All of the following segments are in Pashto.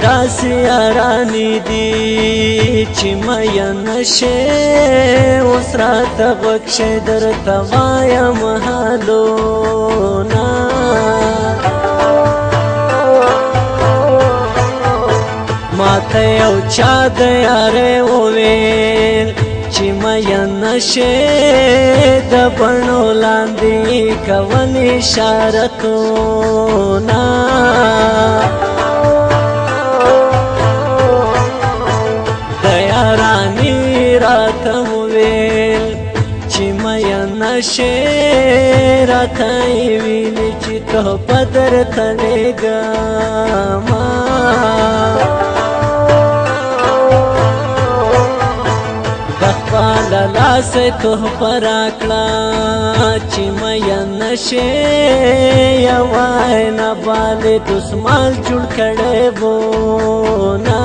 داسې یارانې دي چې مین شې اوس راته غوږ شې درته وایم حالونه ماته یو چا د یارې وویل چې مین شې د بڼو لاندې کول اشارتونه د یارانې راته وویل چې مین شې راته یې ویلې چې تحفه درته لېږمه خپل لاس تحفه راکړه چې مین شې یوه نه بالې دسمال جوړ کړی وو نه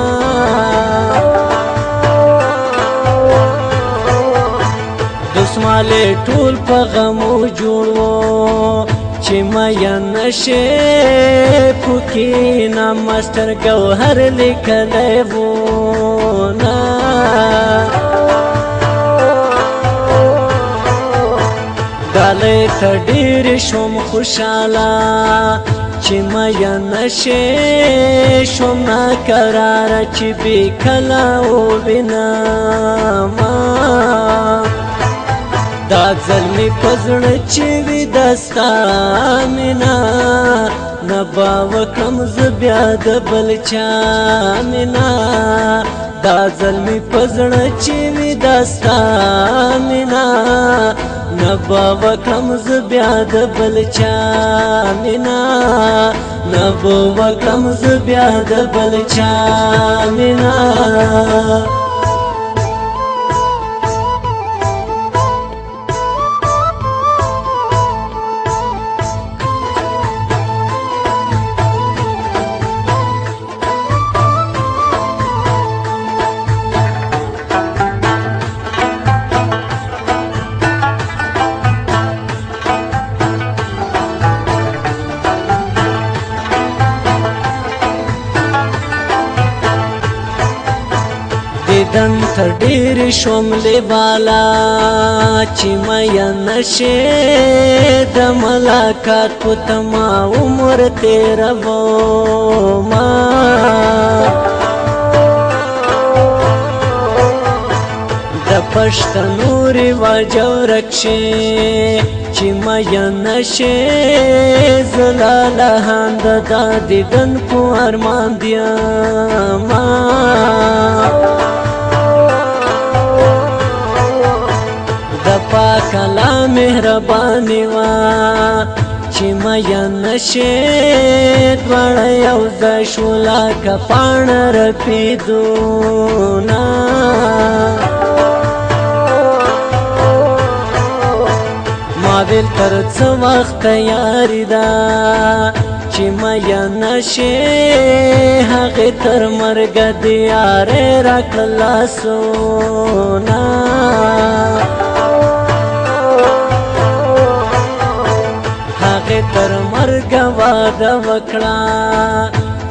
دسمال ټول په غمو جوړ وو چې مین شې پکې نه ماسټر ګوهر لیکلی وو نه ډالۍ ته ډېر شوم خوشحاله چې مین شې شوم ناقراره چې بې کله ووینمه دا ځل مې په زړه چې وي د ستا مینه نه به وکړم زه بیا د بل چا مینه دا ځل مې په زړه چې وي د ستا مینه نه به وکړم زه بیا د بل چا مینه نه به وکړم زه بیا د بل چا مینه دیدن تر ډېر شوم لیواله چې مین شې د ملاقات په تما عمر تېرومه د پښتنو رواج ورک شي چې مین شې زه لالهان د دا دیدن په ارمان دیمه پاک الله مهرباني وا چې مین شې دواړه یو ځای شو لکه پاڼه رپېدونه ما ویل تر څه وخته یاري ده چې مین شې هغې تر مرګه د یارۍ راکړه لاسونه تر مرګ واده وکړه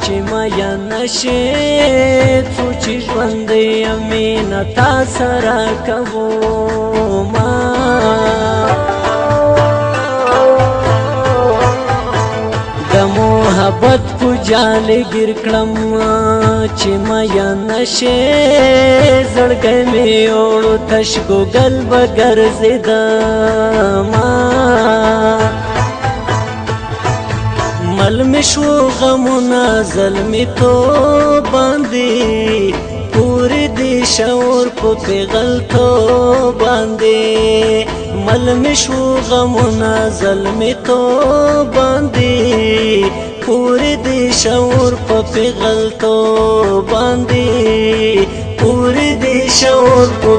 چې مین شې څو چې ژوندی یم مینه تا سره کومه د محبت په جال ګیر کړم چې مین شې زړګی مې اوړو تش ګوګل به ګرځېدمه مل می شو غمونه ظلمي تو باندې پوری دی شعور په پیغلتو باندې مل می شو غمونه ظلمي تو باندې پوری دی شعور په پیغلتو باندې پوری دی شعور په